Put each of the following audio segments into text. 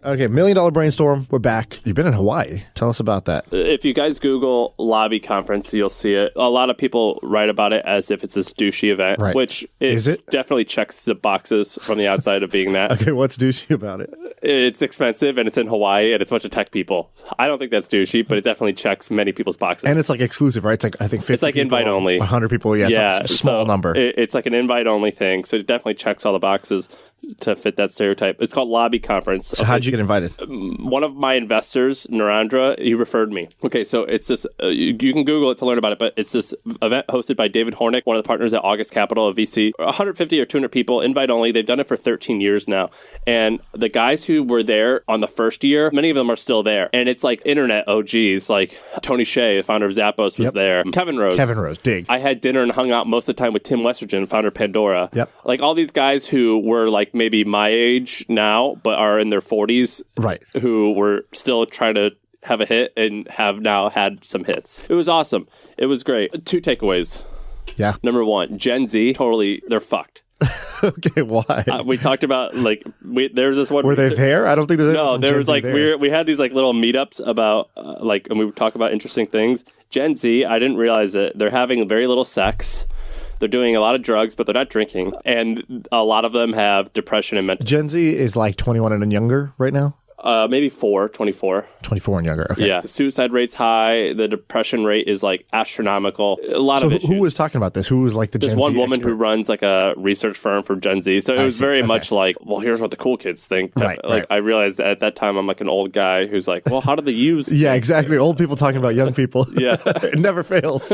Okay, $1 Million Brainstorm. We're back. You've been in Hawaii. Tell us about that. If you guys Google lobby conference, you'll see it. A lot of people write about it as if it's this douchey event, Right. which Is it? definitely checks the boxes from the outside of being that. Okay, what's douchey about it? It's expensive and it's in Hawaii and it's a bunch of tech people. I don't think that's douchey, but it definitely checks many people's boxes. And it's like exclusive, right? It's like, I think 50 It's like people, invite only. 100 people, yeah, some small so number. It's like an invite only thing. So it definitely checks all the boxes to fit that stereotype. It's called Lobby Conference. So how'd you get invited? One of my investors, Narendra, he referred me. Okay, so it's this, you can Google it to learn about it, but it's this event hosted by David Hornick, one of the partners at August Capital, a VC. 150 or 200 people, invite only. They've done it for 13 years now. And the guys who were there on the first year, many of them are still there. And it's like internet OGs, like Tony Hsieh, the founder of Zappos, was there. Kevin Rose, dig. I had dinner and hung out most of the time with Tim Westergen, founder of Pandora. Yep. Like all these guys who were like maybe my age now, but are in their 40s, right? Who were still trying to have a hit and have now had some hits. It was awesome. It was great. 2 takeaways. Yeah. Number 1, Gen Z, totally, they're fucked. Okay, why? We talked about like there's this one. Were they there? I don't think there's no. There Gen was Z like there. we had these like little meetups about like, and we would talk about interesting things. Gen Z, I didn't realize it. They're having very little sex. They're doing a lot of drugs, but they're not drinking. And a lot of them have depression and mental. Gen Z is like 21 and younger right now? Maybe 24. 24 and younger, okay. Yeah. The suicide rate's high. The depression rate is like astronomical. A lot of issues. Who was talking about this? Who was like the Gen Z There's one woman expert? who runs like a research firm for Gen Z. So it was very much like, well, here's what the cool kids think. Right, like I realized that at that time I'm like an old guy who's like, well, how do they use? Yeah, exactly. Old people talking about young people. Yeah. It never fails.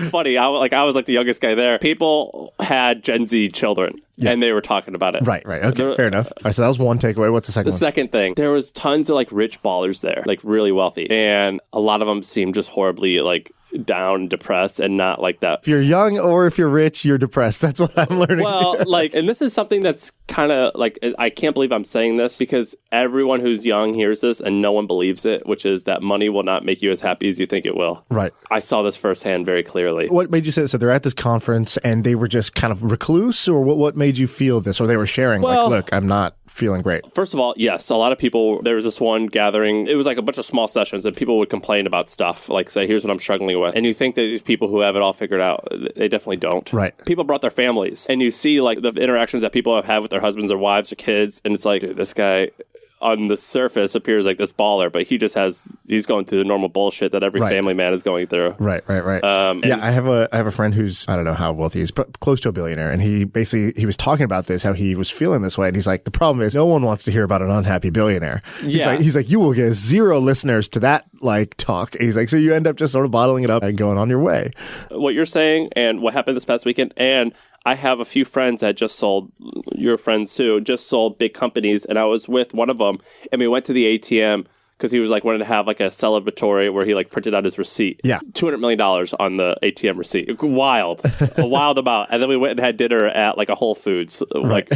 Funny. I was like the youngest guy there. People had Gen Z children. Yeah. And they were talking about it. Right. Okay, fair enough. All right, so that was one takeaway. What's the second one? The second thing, there was tons of like rich ballers there, like really wealthy. And a lot of them seemed just horribly like down, depressed, and not like that. If you're young or if you're rich, you're depressed. That's what I'm learning. Well, like, and this is something that's kind of like, I can't believe I'm saying this because everyone who's young hears this and no one believes it, which is that money will not make you as happy as you think it will. Right. I saw this firsthand very clearly. What made you say this? So they're at this conference and they were just kind of recluse, or what made you feel this? Or they were sharing, like, look, I'm not feeling great. First of all, yes, a lot of people, there was this one gathering, it was like a bunch of small sessions and people would complain about stuff, like say, here's what I'm struggling with. And you think that these people who have it all figured out, they definitely don't. Right. People brought their families and you see like the interactions that people have had with their husbands or wives or kids. And it's like, dude, this guy on the surface appears like this baller, but he's going through the normal bullshit that every family man is going through. Right. Yeah, I have a friend who's, I don't know how wealthy he is, but close to a billionaire. And he was talking about this, how he was feeling this way. And he's like, the problem is no one wants to hear about an unhappy billionaire. Yeah. He's like, you will get 0 listeners to that like talk. He's like, so you end up just sort of bottling it up and going on your way. What you're saying and what happened this past weekend, and I have a few friends that just sold, your friends too, just sold big companies. And I was with one of them and we went to the ATM because he was like wanted to have like a celebratory where he like printed out his receipt. Yeah. $200 million on the ATM receipt. Wild. A wild amount. And then we went and had dinner at like a Whole Foods, like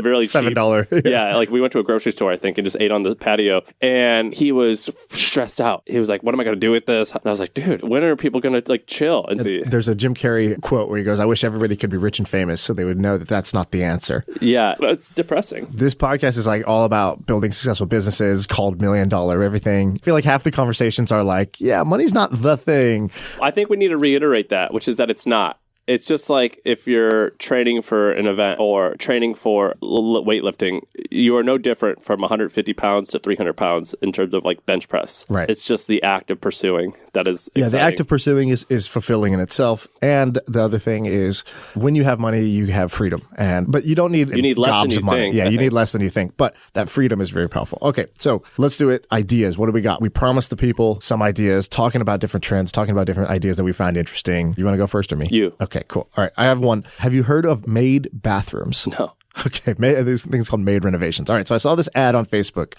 really cheap. $7. Yeah. Like we went to a grocery store, I think, and just ate on the patio. And he was stressed out. He was like, what am I going to do with this? And I was like, dude, when are people going to like chill and see? There's a Jim Carrey quote where he goes, I wish everybody could be rich and famous so they would know that that's not the answer. Yeah. It's depressing. This podcast is like all about building successful businesses called $1 Million everything. I feel like half the conversations are like, yeah, money's not the thing. I think we need to reiterate that, which is that it's not. It's just like if you're training for an event or training for weightlifting, you are no different from 150 pounds to 300 pounds in terms of like bench press. Right. It's just the act of pursuing that is exciting. The act of pursuing is fulfilling in itself. And the other thing is when you have money, you have freedom. But you don't need less gobs than you of money. think. Yeah, you need less than you think. But that freedom is very powerful. Okay, so let's do it. Ideas. What do we got? We promised the people some ideas, talking about different trends, talking about different ideas that we find interesting. You want to go first or me? You. Okay, cool. All right, I have one. Have you heard of maid bathrooms? No. Okay, these things called maid renovations. All right, so I saw this ad on Facebook,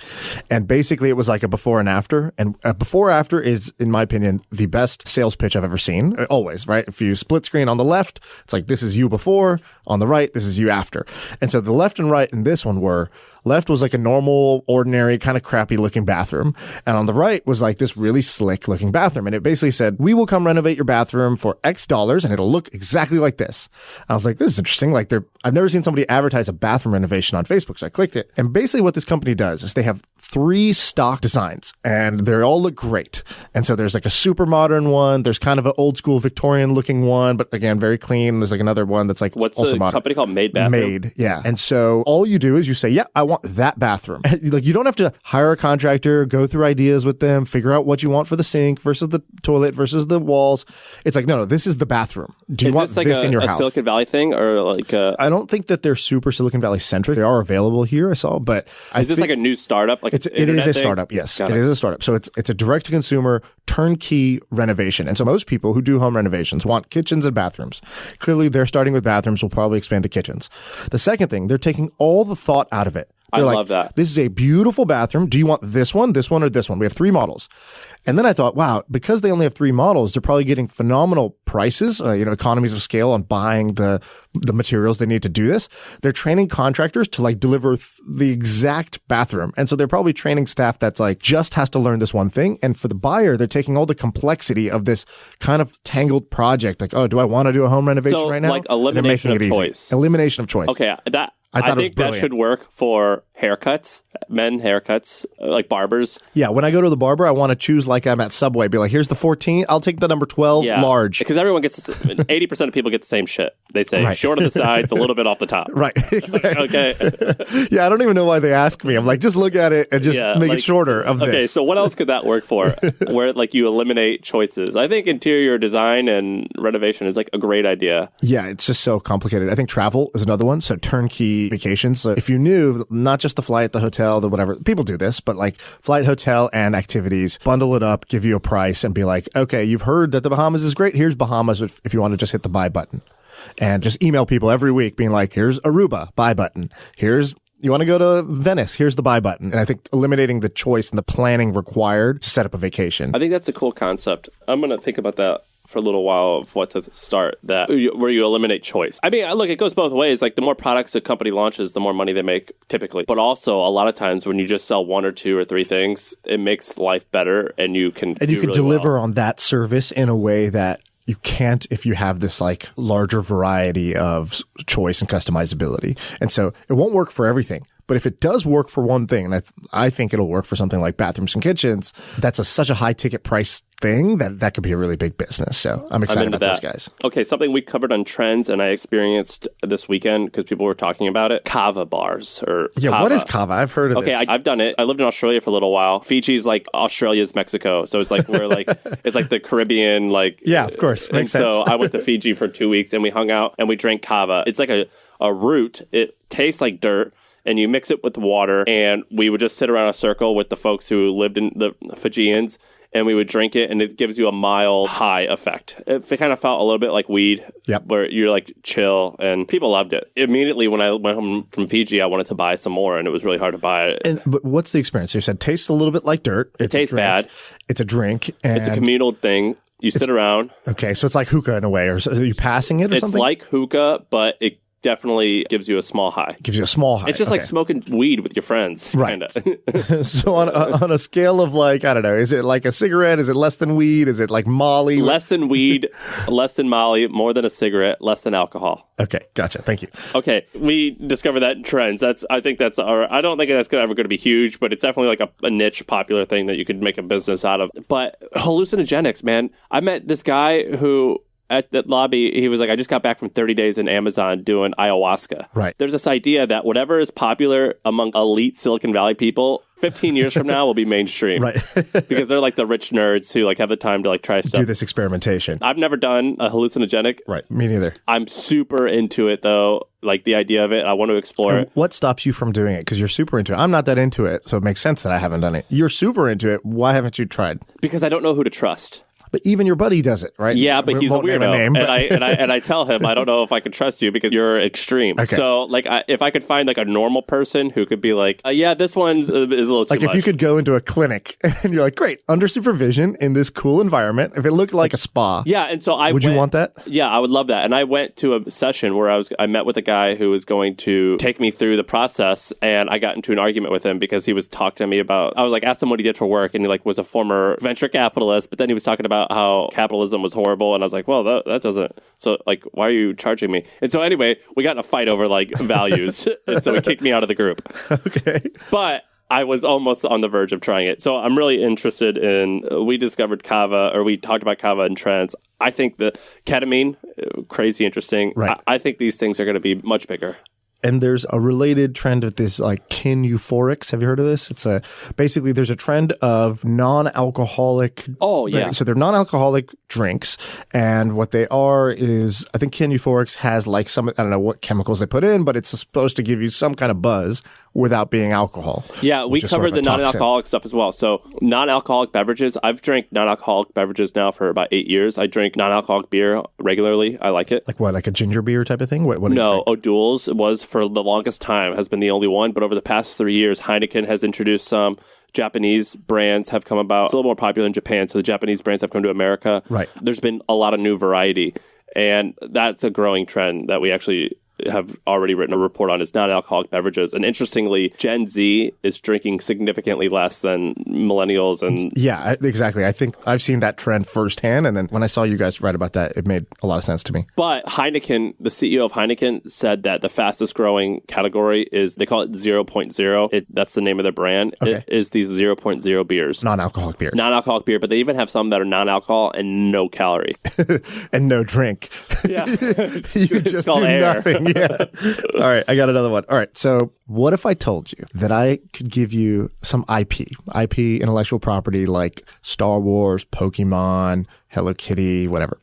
and basically it was like a before and after. And a before after is, in my opinion, the best sales pitch I've ever seen. Always, right? If you split screen on the left, it's like this is you before. On the right, this is you after. And so the left and right in this one were Left was like a normal, ordinary, kind of crappy looking bathroom. And on the right was like this really slick looking bathroom. And it basically said, we will come renovate your bathroom for X dollars and it'll look exactly like this. I was like, this is interesting. Like I've never seen somebody advertise a bathroom renovation on Facebook. So I clicked it. And basically what this company does is they have 3 stock designs and they all look great. And so there's like a super modern one. There's kind of an old school Victorian looking one, but again, very clean. There's like another one that's like what's also the modern. Company called Made Bathroom? Made, yeah. And so all you do is you say, yeah, I want that bathroom. Like you don't have to hire a contractor, go through ideas with them, figure out what you want for the sink versus the toilet versus the walls. It's like, no, this is the bathroom. Do you want this like this in your house? Silicon Valley thing or like I don't think that they're super Silicon Valley centric. They are available here, I saw, but is this like a new startup? Like it is a startup, yes. It is a startup. So it's a direct to consumer turnkey renovation. And so most people who do home renovations want kitchens and bathrooms. Clearly they're starting with bathrooms, will probably expand to kitchens. The second thing, they're taking all the thought out of it. They're I like, love that. This is a beautiful bathroom. Do you want this one, or this one? We have 3 models. And then I thought, wow, because they only have 3 models, they're probably getting phenomenal prices, economies of scale on buying the materials they need to do this. They're training contractors to like deliver the exact bathroom. And so they're probably training staff that's like just has to learn this one thing. And for the buyer, they're taking all the complexity of this kind of tangled project. Like, oh, do I want to do a home renovation right now? Like elimination of choice. Elimination of choice. Okay, I think that should work for haircuts, men haircuts, like barbers. Yeah, when I go to the barber, I want to choose like I'm at Subway. Be like, here's the 14. I'll take the number 12 large. Because everyone gets 80% of people get the same shit. They say short on the sides, a little bit off the top. Right. Exactly. Okay. Yeah, I don't even know why they ask me. I'm like, just look at it and just make it shorter of this. Okay, so what else could that work for? Where like you eliminate choices. I think interior design and renovation is like a great idea. Yeah, it's just so complicated. I think travel is another one. So turnkey vacations. So if you knew not just the flight, the hotel, the whatever, people do this, but like flight, hotel, and activities, bundle it up, give you a price and be like, okay, you've heard that the Bahamas is great. Here's Bahamas if you want to just hit the buy button. And just email people every week being like, here's Aruba, buy button. You want to go to Venice, here's the buy button. And I think eliminating the choice and the planning required to set up a vacation. I think that's a cool concept. I'm going to think about that for a little while of what to start where you eliminate choice. I mean, look, it goes both ways. Like the more products a company launches, the more money they make typically. But also a lot of times when you just sell 1 or 2 or 3 things, it makes life better and you can really deliver on that service in a way that you can't if you have this like larger variety of choice and customizability. And so it won't work for everything. But if it does work for one thing, and I think it'll work for something like bathrooms and kitchens, that's such a high ticket price thing that could be a really big business. So I'm excited about those guys. Okay, something we covered on trends and I experienced this weekend because people were talking about it. Kava bars or Kava. What is Kava? I've heard of this. Okay, I've done it. I lived in Australia for a little while. Fiji's like Australia's Mexico. So it's like we're like it's like the Caribbean like yeah, of course. Makes sense. So I went to Fiji for 2 weeks and we hung out and we drank kava. It's like a root. It tastes like dirt. And you mix it with water, and we would just sit around a circle with the folks who lived in the Fijians, and we would drink it, and it gives you a mild high effect. It kind of felt a little bit like weed, where you're like chill, and people loved it. Immediately when I went home from Fiji, I wanted to buy some more, and it was really hard to buy it. But what's the experience? You said tastes a little bit like dirt. It tastes bad. It's a drink. And it's a communal thing. You sit around. Okay, so it's like hookah in a way, or are you passing it or something? It's like hookah, but it definitely gives you a small high. Gives you a small high. It's just like smoking weed with your friends. Right. So on a scale of like, I don't know, is it like a cigarette? Is it less than weed? Is it like Molly? Less than weed, less than Molly, more than a cigarette, less than alcohol. Okay, gotcha. Thank you. Okay, we discovered that in trends. I don't think that's ever going to be huge, but it's definitely like a niche popular thing that you could make a business out of. But hallucinogenics, man. I met this guy who at the lobby, he was like, I just got back from 30 days in Amazon doing ayahuasca. Right. There's this idea that whatever is popular among elite Silicon Valley people, 15 years from now will be mainstream. Right. Because they're like the rich nerds who like have the time to like try stuff. Do this experimentation. I've never done a hallucinogenic. Right. Me neither. I'm super into it though. Like the idea of it. I want to explore it. What stops you from doing it? Because you're super into it. I'm not that into it, so it makes sense that I haven't done it. You're super into it. Why haven't you tried? Because I don't know who to trust. But even your buddy does it, right? Yeah, but he's a Won't name weirdo, name, but- and I tell him I don't know if I can trust you because you're extreme. Okay. So like, if I could find like a normal person who could be like, yeah, this one is a little too Like if much. you could go into a clinic and you're like, great, under supervision in this cool environment. If it looked like a spa, Yeah, and so would you want that? Yeah, I would love that. And I went to a session where I met with a guy who was going to take me through the process, and I got into an argument with him because he was talking to me about, I was like, asked him what he did for work, and he like was a former venture capitalist, but then he was talking about how capitalism was horrible, and I was like, well, that doesn't, so like, why are you charging me? And so anyway, we got in a fight over like values, and so he kicked me out of the group. Okay. But I was almost on the verge of trying it. So I'm really interested in, we discovered Kava, or we talked about Kava and trends. I think the ketamine, crazy interesting. Right. I think these things are going to be much bigger. And there's a related trend of this, like kin euphorics. Have you heard of this? It's basically there's a trend of non-alcoholic. Oh, yeah. So they're non-alcoholic drinks, and what they are is, I think kin euphorics has like some, I don't know what chemicals they put in, but it's supposed to give you some kind of buzz without being alcohol. Yeah, we which is sort covered of a the toxin. non-alcoholic stuff as well. So non-alcoholic beverages, I've drank non-alcoholic beverages now for about 8 years. I drink non-alcoholic beer regularly. I like it. Like what, like a ginger beer type of thing? What do you No, drink? O'Doul's was for the longest time, has been the only one. But over the past 3 years, Heineken has introduced some. Japanese brands have come about. It's a little more popular in Japan, so the Japanese brands have come to America. Right. There's been a lot of new variety, and that's a growing trend that we actually have already written a report on, is non-alcoholic beverages. And interestingly, Gen Z is drinking significantly less than millennials. And Yeah, exactly. I think I've seen that trend firsthand. And then when I saw you guys write about that, it made a lot of sense to me. But Heineken, the CEO of Heineken, said that the fastest growing category is, they call it 0.0. That's the name of their brand. Okay. It is these 0.0 beers. Non-alcoholic beer. Non-alcoholic beer, but they even have some that are non-alcohol and no calorie. And no drink. Yeah. You just called do air. nothing. Yeah. All right. I got another one. All right. So what if I told you that I could give you some IP, intellectual property like Star Wars, Pokemon, Hello Kitty, whatever.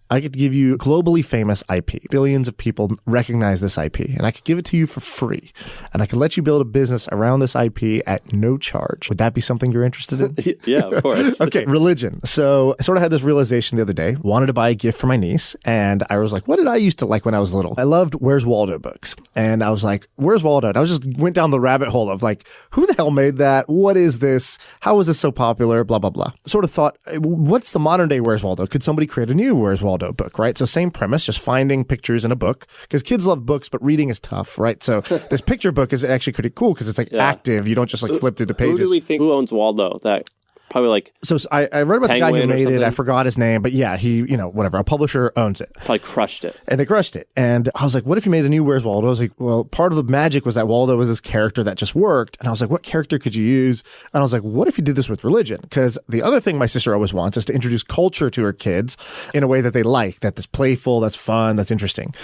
I could give you globally famous IP. Billions of people recognize this IP, and I could give it to you for free. And I could let you build a business around this IP at no charge. Would that be something you're interested in? Yeah, of course. Okay, religion. So I sort of had this realization the other day. Wanted to buy a gift for my niece, and I was like, what did I used to like when I was little? I loved Where's Waldo books. And I was like, Where's Waldo? And I just went down the rabbit hole of like, who the hell made that? What is this? How is this so popular? Blah, blah, blah. Sort of thought, what's the modern day Where's Waldo? Could somebody create a new Where's Waldo book, right? So same premise, just finding pictures in a book, because kids love books, but reading is tough, right? So this picture book is actually pretty cool because it's like active. You don't just like flip through the pages. Who do we think, who owns Waldo? That probably like So I read about the guy who Penguin or made it. I something? forgot his name, but yeah, he, whatever. A publisher owns it. probably crushed it. And they crushed it. And I was like, what if you made a new Where's Waldo? I was like, well, part of the magic was that Waldo was this character that just worked. And I was like, what character could you use? And I was like, what if you did this with religion? Because the other thing my sister always wants is to introduce culture to her kids in a way that they like, that's playful, that's fun, that's interesting.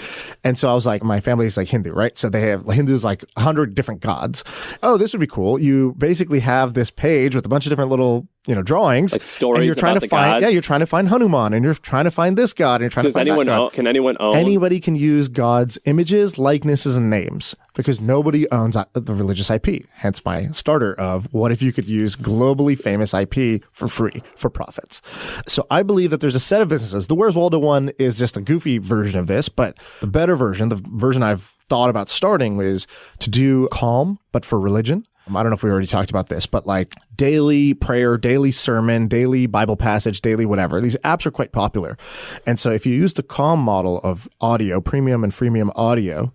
And so I was like, my family is like Hindu, right? So they have Hindus like 100 different gods. Oh, this would be cool. You basically have this page with a bunch of different little drawings, Like stories and you're trying about to the find, gods? you're trying to find Hanuman, and you're trying to find this god, and you're trying Does to find anyone that god. own? Can anyone own? Anybody can use God's images, likenesses, and names because nobody owns the religious IP. Hence my starter of what if you could use globally famous IP for free for profits. So I believe that there's a set of businesses. The Where's Waldo one is just a goofy version of this, but the better version, the version I've thought about starting is to do Calm, but for religion. I don't know if we already talked about this, but like daily prayer, daily sermon, daily Bible passage, daily whatever. These apps are quite popular. And so if you use the Calm model of audio, premium and freemium audio,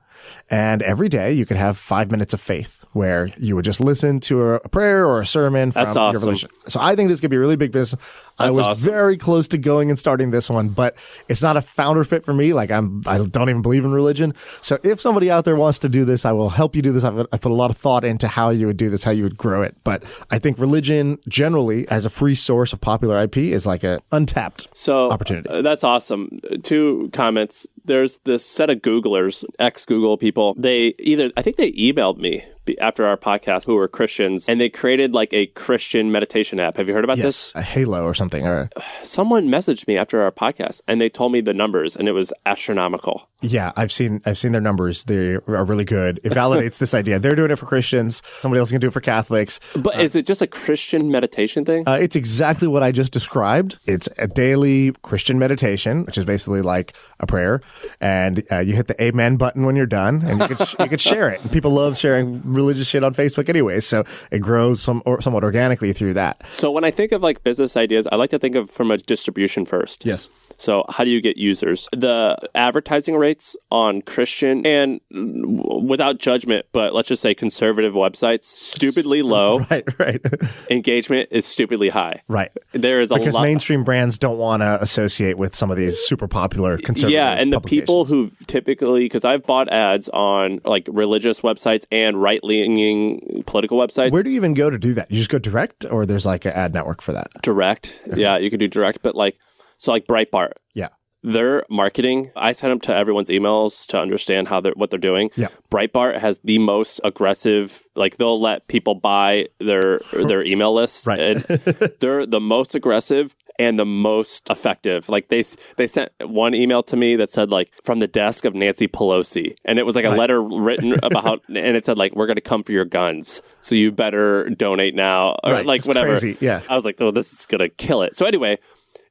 and every day you could have 5 minutes of faith where you would just listen to a prayer or a sermon from That's your awesome. religion. So I think this could be a really big business. I was awesome. very close to going and starting this one, but it's not a founder fit for me. Like I don't even believe in religion. So if somebody out there wants to do this, I will help you do this. I put a lot of thought into how you would do this, how you would grow it. But I think religion generally as a free source of popular IP is like a untapped opportunity. That's awesome. 2 comments. There's this set of Googlers, ex-Google people. I think they emailed me after our podcast who were Christians, and they created like a Christian meditation app. Have you heard about this? A Halo or something. Someone messaged me after our podcast, and they told me the numbers, and it was astronomical. Yeah, I've seen their numbers. They are really good. It validates this idea. They're doing it for Christians. Somebody else can do it for Catholics. But is it just a Christian meditation thing? It's exactly what I just described. It's a daily Christian meditation, which is basically like a prayer. And you hit the amen button when you're done, and you could share it. And people love sharing religious shit on Facebook anyway, so it grows somewhat organically through that. So when I think of like business ideas, I like to think of from a distribution first. Yes. So how do you get users? The advertising rates on Christian and without judgment, but let's just say conservative websites, stupidly low. Right. Engagement is stupidly high. Right. There is because mainstream brands don't want to associate with some of these super popular conservative and the people who typically, because I've bought ads on like religious websites and right-leaning political websites. Where do you even go to do that? You just go direct, or there's like an ad network for that? Direct. Yeah, you could do direct, but like Breitbart. Yeah. Their marketing, I send them to everyone's emails to understand what they're doing. Yeah. Breitbart has the most aggressive, like they'll let people buy their email lists. Right. And they're the most aggressive and the most effective. Like they sent one email to me that said like from the desk of Nancy Pelosi, and it was like a letter written about, and it said like, we're going to come for your guns, so you better donate now, or like it's whatever. Crazy. Yeah. I was like, oh, this is going to kill it. So anyway.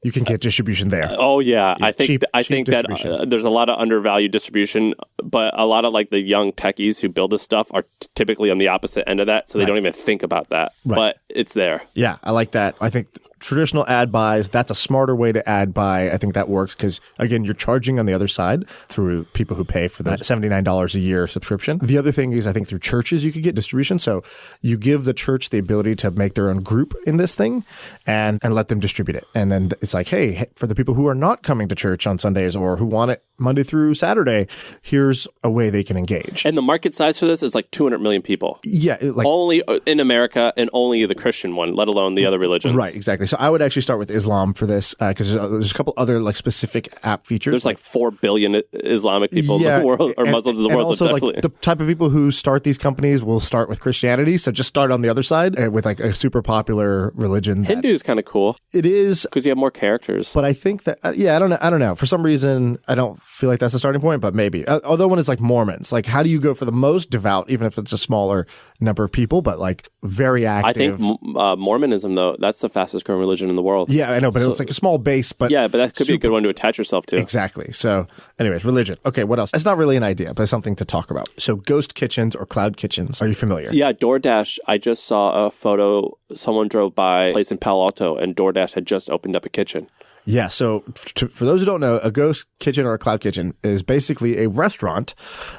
You can get distribution there. Oh yeah, I think that there's a lot of undervalued distribution, but a lot of like the young techies who build this stuff are typically on the opposite end of that, so they don't even think about that. Right. But it's there. Yeah, I like that. I think traditional ad buys, that's a smarter way to ad buy. I think that works because, again, you're charging on the other side through people who pay for that $79 a year subscription. The other thing is I think through churches you could get distribution. So you give the church the ability to make their own group in this thing and let them distribute it. And then it's like, hey, for the people who are not coming to church on Sundays or who want it Monday through Saturday, here's a way they can engage. And the market size for this is like 200 million people. Yeah. Only in America, and only the Christian one, let alone the other religions. Right, exactly. So I would actually start with Islam for this because there's a couple other like specific app features. There's like 4 billion Islamic people in the world, or Muslims in the world. Also, like the type of people who start these companies will start with Christianity. So just start on the other side with like a super popular religion. Hindu is kind of cool. It is because you have more characters. But I think that I don't know. For some reason, I don't feel like that's a starting point. But maybe. Although when it's like Mormons, like how do you go for the most devout, even if it's a smaller number of people, but like very active? I think Mormonism though, that's the fastest growing religion in the world. Yeah, I know, but it's like a small base. But yeah, but that could be a good one to attach yourself to. Exactly. So, anyways, religion. Okay, what else? It's not really an idea, but it's something to talk about. So, ghost kitchens or cloud kitchens. Are you familiar? Yeah, DoorDash. I just saw a photo. Someone drove by a place in Palo Alto, and DoorDash had just opened up a kitchen. Yeah, so for those who don't know, a ghost kitchen or a cloud kitchen is basically a restaurant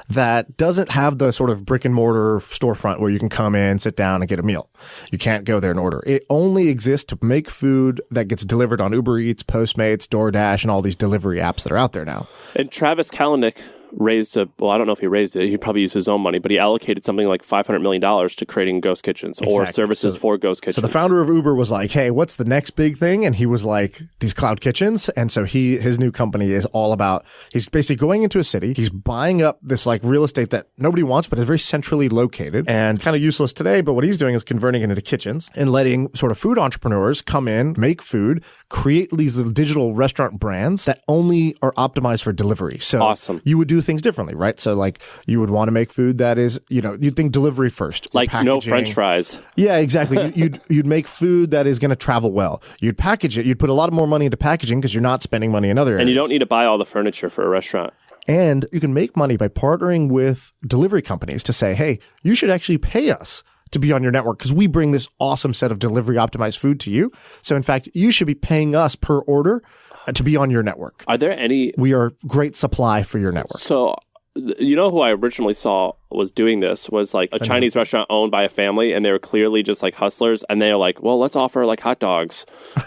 that doesn't have the sort of brick and mortar storefront where you can come in, sit down, and get a meal. You can't go there and order. It only exists to make food that gets delivered on Uber Eats, Postmates, DoorDash, and all these delivery apps that are out there now. And Travis Kalanick raised I don't know if he raised it. He probably used his own money, but he allocated something like $500 million to creating ghost kitchens or services for ghost kitchens. So the founder of Uber was like, hey, what's the next big thing? And he was like, these cloud kitchens. And so his new company is all about, he's basically going into a city. He's buying up this like real estate that nobody wants, but is very centrally located and kind of useless today. But what he's doing is converting it into kitchens and letting sort of food entrepreneurs come in, make food, create these little digital restaurant brands that only are optimized for delivery. So awesome. You would do things differently, right? So like you would want to make food that is, you'd think delivery first. Like no French fries. Yeah, exactly. You'd make food that is going to travel well. You'd package it. You'd put a lot more money into packaging because you're not spending money in other areas. And you don't need to buy all the furniture for a restaurant. And you can make money by partnering with delivery companies to say, hey, you should actually pay us to be on your network because we bring this awesome set of delivery optimized food to you. So in fact, you should be paying us per order to be on your network. Are there any? We are great supply for your network. So, who I originally saw was doing this was like a Chinese restaurant owned by a family, and they were clearly just like hustlers, and they were like, well, let's offer like hot dogs,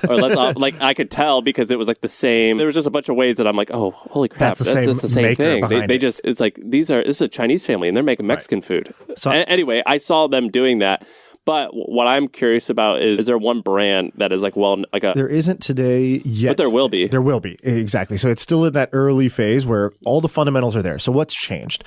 or let's like I could tell because it was like the same. There was just a bunch of ways that I'm like, oh, holy crap, that's the same thing. They just, it's like this is a Chinese family, and they're making Mexican food. So anyway, I saw them doing that. But what I'm curious about is there one brand that is like, there isn't today yet. But there will be. There will be. Exactly. So it's still in that early phase where all the fundamentals are there. So what's changed?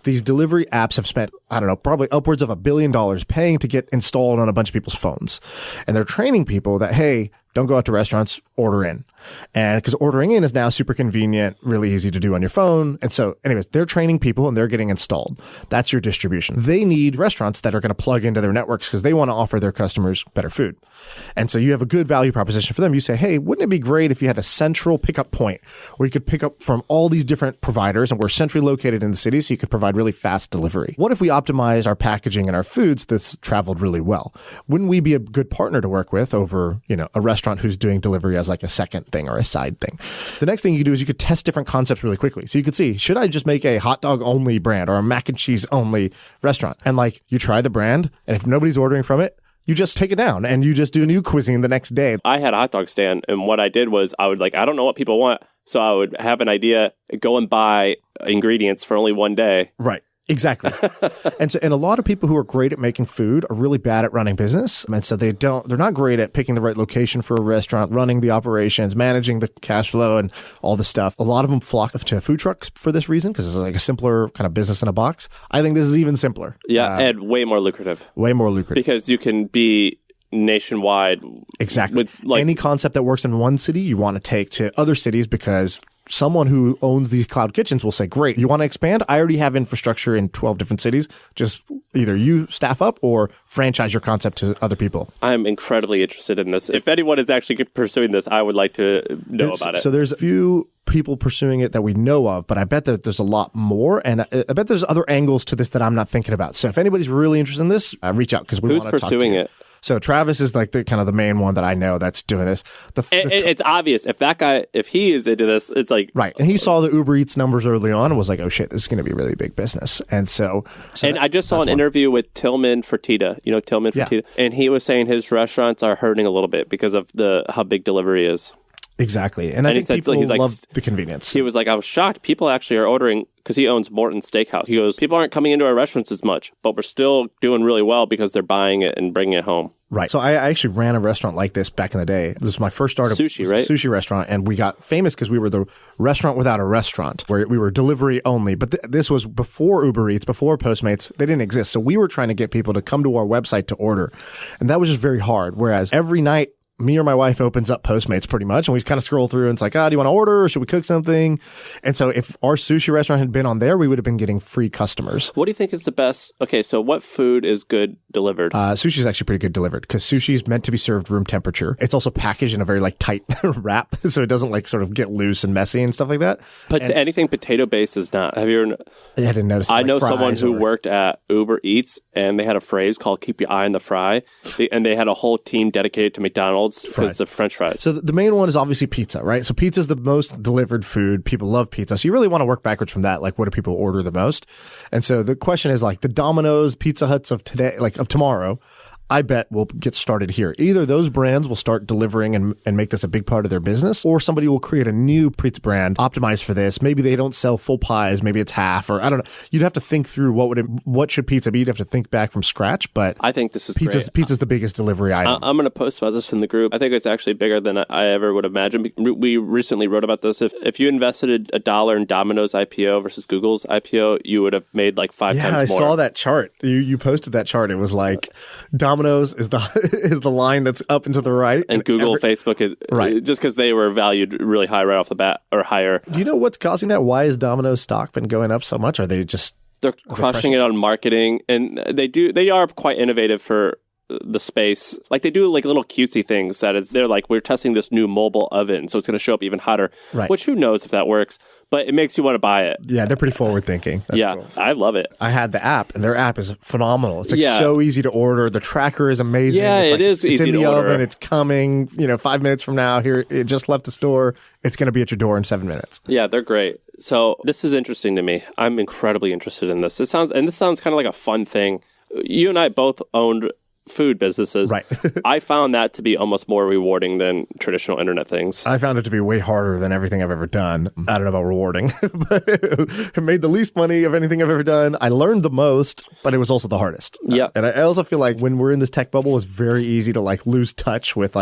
these delivery apps have spent, I don't know, probably upwards of $1 billion paying to get installed on a bunch of people's phones. And they're training people that, hey, don't go out to restaurants, order in. And because ordering in is now super convenient, really easy to do on your phone. And so anyways, they're training people and they're getting installed. That's your distribution. They need restaurants that are going to plug into their networks because they want to offer their customers better food. And so you have a good value proposition for them. You say, hey, wouldn't it be great if you had a central pickup point where you could pick up from all these different providers and we're centrally located in the city so you could provide really fast delivery? What if we optimized our packaging and our foods that's traveled really well? Wouldn't we be a good partner to work with over, a restaurant who's doing delivery as like a second thing or a side thing? The next thing you could do is you could test different concepts really quickly. So you could see, should I just make a hot dog only brand or a mac and cheese only restaurant? And like you try the brand, and if nobody's ordering from it, you just take it down and you just do new cuisine the next day. I had a hot dog stand, and what I did was I don't know what people want. So I would have an idea, go and buy ingredients for only one day. Right. Exactly. And a lot of people who are great at making food are really bad at running business. And so they're not great at picking the right location for a restaurant, running the operations, managing the cash flow and all the stuff. A lot of them flock to food trucks for this reason, because it's like a simpler kind of business in a box. I think this is even simpler. Yeah. And way more lucrative. Way more lucrative. Because you can be nationwide. Exactly. With any concept that works in one city, you want to take to other cities, because someone who owns these cloud kitchens will say, great, you want to expand? I already have infrastructure in 12 different cities. Just either you staff up or franchise your concept to other people. I'm incredibly interested in this. If anyone is actually pursuing this, I would like to know about it. So there's a few people pursuing it that we know of, but I bet that there's a lot more. And I bet there's other angles to this that I'm not thinking about. So if anybody's really interested in this, reach out, because we want to talk to you. Who's pursuing it? So Travis is like the kind of the main one that I know that's doing this. It's obvious. If that guy, if he is into this, it's like... Right. And he saw the Uber Eats numbers early on and was like, oh shit, this is going to be a really big business. And I just saw an interview with Tillman Fertitta. You know Tillman Fertitta? Yeah. And he was saying his restaurants are hurting a little bit because of how big delivery is. Exactly. And I think people love the convenience. He was like, I was shocked. People actually are ordering, because he owns Morton's Steakhouse. He goes, people aren't coming into our restaurants as much, but we're still doing really well because they're buying it and bringing it home. Right. So I actually ran a restaurant like this back in the day. This was my first start of sushi, right? Sushi restaurant. And we got famous because we were the restaurant without a restaurant, where we were delivery only. But this was before Uber Eats, before Postmates. They didn't exist. So we were trying to get people to come to our website to order. And that was just very hard. Whereas every night, me or my wife opens up Postmates pretty much, and we kind of scroll through and it's like, do you want to order or should we cook something? And so if our sushi restaurant had been on there, we would have been getting free customers. What do you think is the best? Okay, so what food is good delivered? Sushi is actually pretty good delivered, because sushi is meant to be served room temperature. It's also packaged in a very tight wrap, so it doesn't sort of get loose and messy and stuff like that. But anything potato based is not. Have you ever? I didn't notice. I know someone who worked at Uber Eats, and they had a phrase called "keep your eye on the fry," and they had a whole team dedicated to McDonald's because of French fries. So the main one is obviously pizza, right? So pizza is the most delivered food. People love pizza, so you really want to work backwards from that. Like, what do people order the most? And so the question is the Domino's, Pizza Huts of today, of tomorrow, I bet will get started here. Either those brands will start delivering and make this a big part of their business, or somebody will create a new pizza brand optimized for this. Maybe they don't sell full pies, maybe it's half, or I don't know. You'd have to think through what should pizza be. You'd have to think back from scratch, but I think this is great. Pizza's the biggest delivery item. I'm going to post about this in the group. I think it's actually bigger than I ever would imagine. We recently wrote about this. If you invested $1 in Domino's IPO versus Google's IPO, you would have made 5 times more. Yeah, I saw that chart. You posted that chart. It was like Domino's is the line that's up and to the right. And Google, Facebook, is right, just because they were valued really high right off the bat, or higher. Do you know what's causing that? Why has Domino's stock been going up so much? Are they just... They're crushing it on marketing, and they are quite innovative for the space. They do little cutesy things they're we're testing this new mobile oven, so it's going to show up even hotter, right? Which who knows if that works, but it makes you want to buy it. Yeah, they're pretty forward thinking. Yeah, cool. I love it. I had the app, and their app is phenomenal. It's so easy to order. The tracker is amazing. Yeah, it's easy in the to order. oven. It's coming. 5 minutes from now. Here, it just left the store. It's going to be at your door in 7 minutes. Yeah, they're great. So this is interesting to me. I'm incredibly interested in this. This sounds kind of like a fun thing. You and I both owned food businesses. Right. I found that to be almost more rewarding than traditional internet things. I found it to be way harder than everything I've ever done. I don't know about rewarding, but it made the least money of anything I've ever done. I learned the most, but it was also the hardest. Yeah. And I also feel like when we're in this tech bubble, it's very easy to lose touch with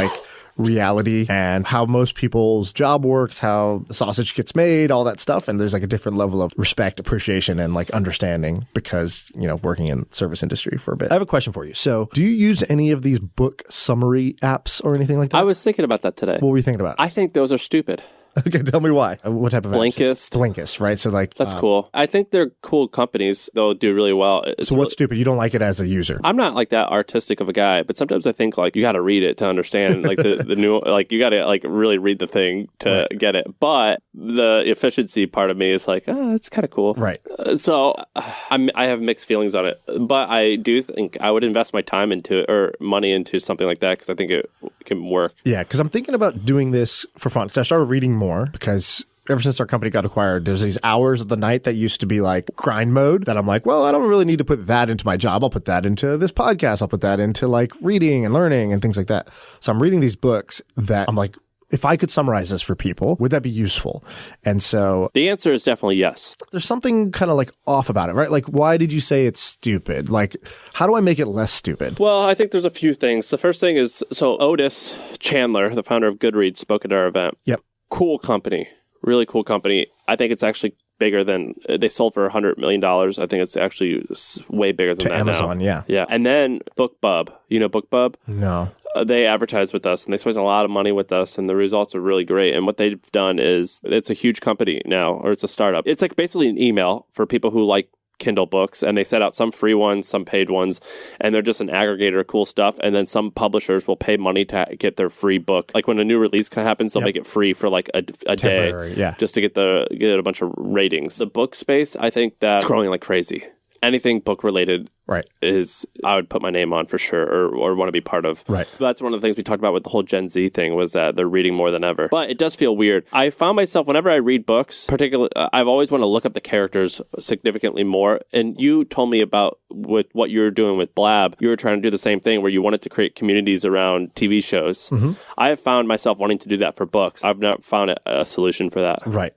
reality and how most people's job works, how the sausage gets made, all that stuff. And there's like a different level of respect, appreciation, and like understanding because, working in service industry for a bit. I have a question for you. So do you use any of these book summary apps or anything like that? I was thinking about that today. What were you thinking about? I think those are stupid. Okay, tell me why. What type of Blinkist. apps? Blinkist, right? So like that's cool. I think they're cool companies. They'll do really well. So what's stupid? You don't like it as a user? I'm not like that artistic of a guy, but sometimes I think like you got to read it to understand like the new, like you got to like really read the thing to get it. But the efficiency part of me is like, it's kind of cool. Right. So I have mixed feelings on it, but I do think I would invest my time into it or money into something like that because I think it can work. Yeah, because I'm thinking about doing this for fun. So I started reading more because ever since our company got acquired, there's these hours of the night that used to be like grind mode that I'm like, well, I don't really need to put that into my job. I'll put that into this podcast. I'll put that into like reading and learning and things like that. So I'm reading these books that I'm like, if I could summarize this for people, would that be useful? And so the answer is definitely yes. There's something kind of like off about it, right? Like, why did you say it's stupid? Like, how do I make it less stupid? Well, I think there's a few things. The first thing is, so Otis Chandler, the founder of Goodreads, spoke at our event. Yep. Cool company. Really cool company. I think it's actually bigger than, they sold for $100 million. I think it's actually way bigger than that Amazon, now. yeah. Yeah. And then BookBub. You know BookBub? No. They advertise with us and they spend a lot of money with us and the results are really great. And what they've done is it's a huge company now, or it's a startup. It's like basically an email for people who like Kindle books, and they set out some free ones, some paid ones, and they're just an aggregator of cool stuff. And then some publishers will pay money to get their free book. Like when a new release happens, they'll make it free for like a day, just to get a bunch of ratings. The book space, I think that's growing like crazy. Anything book related is I would put my name on for sure or want to be part of. Right. That's one of the things we talked about with the whole Gen Z thing was that they're reading more than ever. But it does feel weird. I found myself, whenever I read books, particularly, I've always wanted to look up the characters significantly more. And you told me about with what you were doing with Blab, you were trying to do the same thing where you wanted to create communities around TV shows. Mm-hmm. I have found myself wanting to do that for books. I've not found a solution for that. Right.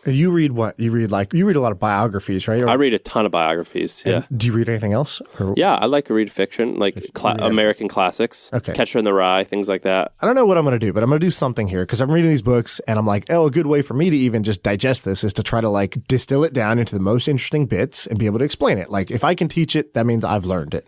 And you read what? You read a lot of biographies, right? I read a ton of biographies, yeah. Do you read anything else? Yeah, I like to read fiction, like American classics, Catcher in the Rye, things like that. I don't know what I'm going to do, but I'm going to do something here because I'm reading these books and I'm like, a good way for me to even just digest this is to try to like distill it down into the most interesting bits and be able to explain it. Like if I can teach it, that means I've learned it.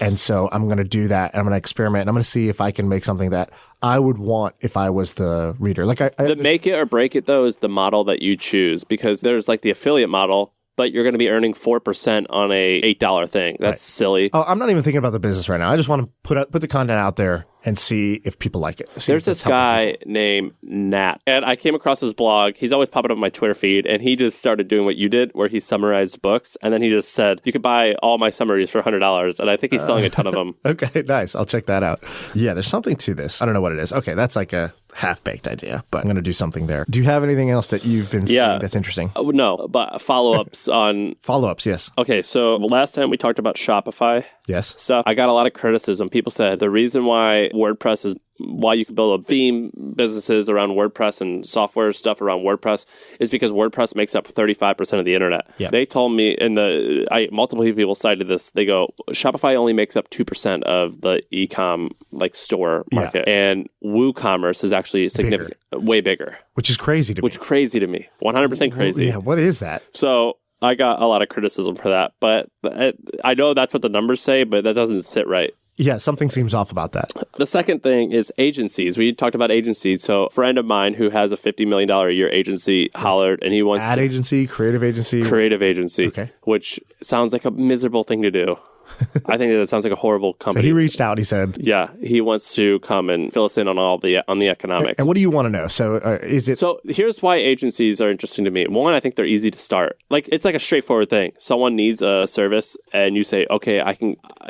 And so I'm going to do that and I'm going to experiment and I'm going to see if I can make something that I would want if I was the reader. Like the make it or break it though is the model that you choose because there's like the affiliate model, but you're going to be earning 4% on a $8 thing. That's silly. Oh, I'm not even thinking about the business right now. I just want to put the content out there and see if people like it. There's this guy named Nat, and I came across his blog. He's always popping up on my Twitter feed, and he just started doing what you did, where he summarized books, and then he just said, you could buy all my summaries for $100, and I think he's selling a ton of them. Okay, nice. I'll check that out. Yeah, there's something to this. I don't know what it is. Okay, that's like a half-baked idea, but I'm going to do something there. Do you have anything else that you've been seeing that's interesting? No, but follow-ups on... Follow-ups, yes. Okay, so last time we talked about Shopify stuff, I got a lot of criticism. People said the reason why WordPress is why you can build a theme businesses around WordPress and software stuff around WordPress is because WordPress makes up 35% of the internet. Yep. They told me, multiple people cited this, they go, Shopify only makes up 2% of the e-com store market. And WooCommerce is actually significant, way bigger. Which is crazy to me. 100% crazy. Yeah, what is that? So I got a lot of criticism for that, but I know that's what the numbers say, but that doesn't sit right. Yeah, something seems off about that. The second thing is agencies. We talked about agencies. So a friend of mine who has a $50 million a year agency hollered, and he wants agency, creative agency, which sounds like a miserable thing to do. I think that sounds like a horrible company. So he reached out. He said, "Yeah, he wants to come and fill us in on the economics." And what do you want to know? So is it? So here's why agencies are interesting to me. One, I think they're easy to start. It's like a straightforward thing. Someone needs a service, and you say, "Okay,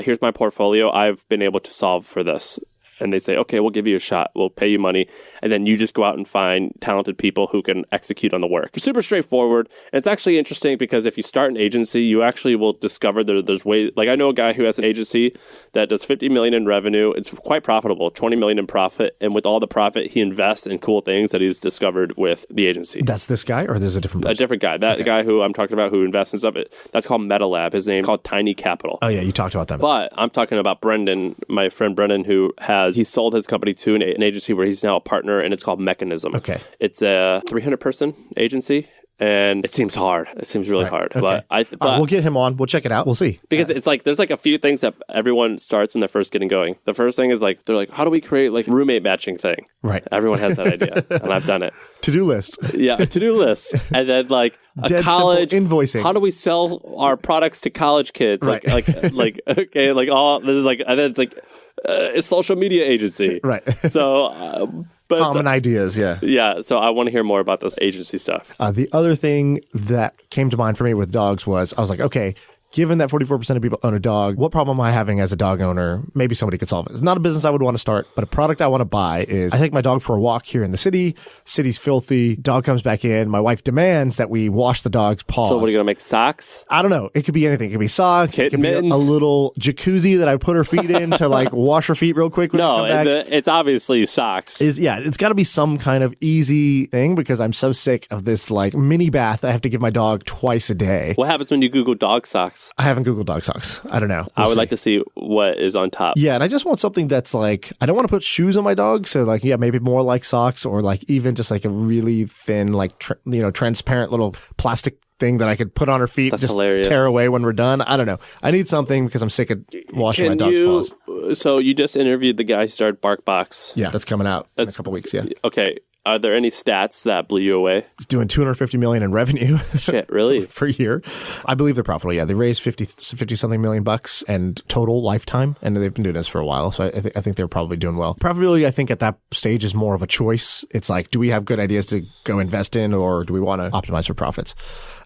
here's my portfolio. I've been able to solve for this." And they say, okay, we'll give you a shot. We'll pay you money. And then you just go out and find talented people who can execute on the work. It's super straightforward. And it's actually interesting because if you start an agency, you actually will discover there's ways. Like I know a guy who has an agency that does $50 million in revenue. It's quite profitable, $20 million in profit. And with all the profit, he invests in cool things that he's discovered with the agency. That's this guy or there's a different person? A different guy. That guy who I'm talking about who invests in stuff, that's called MetaLab. His name is called Tiny Capital. Oh, yeah. You talked about that. But I'm talking about Brendan, my friend Brendan, who has was he sold his company to an agency where he's now a partner, and it's called Mechanism. Okay. It's a 300-person agency. And it seems hard. It seems really hard. Okay. But we'll get him on. We'll check it out. We'll see. Because it's like, there's like a few things that everyone starts when they're first getting going. The first thing is like, they're like, how do we create like roommate matching thing? Right. Everyone has that idea. And I've done it. To-do list. Yeah. To-do list. And then like Dead college invoicing. How do we sell our products to college kids? Right. Okay. Like all this is like, and then it's like, a social media agency. Right. So, but common ideas, yeah. Yeah, so I want to hear more about this agency stuff. The other thing that came to mind for me with dogs was, I was like, okay, given that 44% of people own a dog, what problem am I having as a dog owner? Maybe somebody could solve it. It's not a business I would want to start, but a product I want to buy is I take my dog for a walk here in the city. City's filthy. Dog comes back in. My wife demands that we wash the dog's paws. So what are you going to make, socks? I don't know. It could be anything. It could be socks. Kitten it could be a mittens? little jacuzzi that I put her feet in to like wash her feet real quick when No, we come back. it's obviously socks. It's got to be some kind of easy thing because I'm so sick of this like mini bath I have to give my dog twice a day. What happens when you Google dog socks? I haven't Googled dog socks. I don't know. I would like to see what is on top. Yeah, and I just want something that's like, I don't want to put shoes on my dog. So like, yeah, maybe more like socks or like even just like a really thin, like, transparent little plastic thing that I could put on her feet. That's just hilarious. Tear away when we're done. I don't know. I need something because I'm sick of washing my dog's paws. So you just interviewed the guy who started BarkBox. Yeah, that's coming out in a couple weeks. Yeah. Okay. Are there any stats that blew you away? It's doing $250 million in revenue. Shit, really? Per year. I believe they're profitable. Yeah, they raised 50 something million bucks and total lifetime, and they've been doing this for a while. So I think they're probably doing well. Profitability, I think at that stage is more of a choice. It's like, do we have good ideas to go invest in, or do we want to optimize for profits?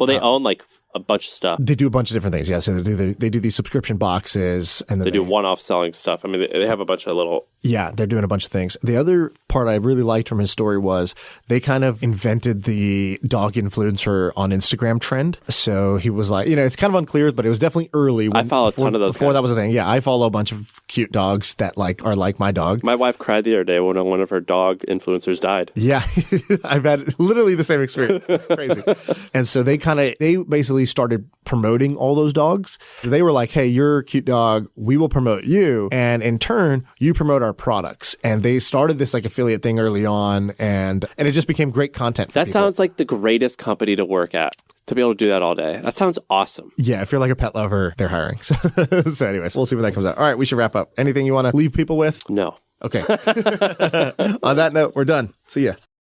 Well, they own like a bunch of stuff. They do a bunch of different things. Yeah, so they do these subscription boxes, and then They do one-off selling stuff. I mean, they have a bunch of little... Yeah, they're doing a bunch of things. The other part I really liked from his story was they kind of invented the dog influencer on Instagram trend. So he was like, it's kind of unclear, but it was definitely early. I follow a ton of those before guys. that was a thing. Yeah, I follow a bunch of cute dogs that like are like my dog. My wife cried the other day when one of her dog influencers died. Yeah, I've had literally the same experience. It's crazy. And so they basically started promoting all those dogs. They were like, hey, you're a cute dog. We will promote you. And in turn, you promote our products. And they started this like affiliate thing early on. And it just became great content for That people. sounds like the greatest company to work at, to be able to do that all day. That sounds awesome. Yeah, if you're like a pet lover, they're hiring. So anyways, we'll see when that comes out. All right, we should wrap up. Anything you want to leave people with? No. Okay. On that note, we're done. See ya.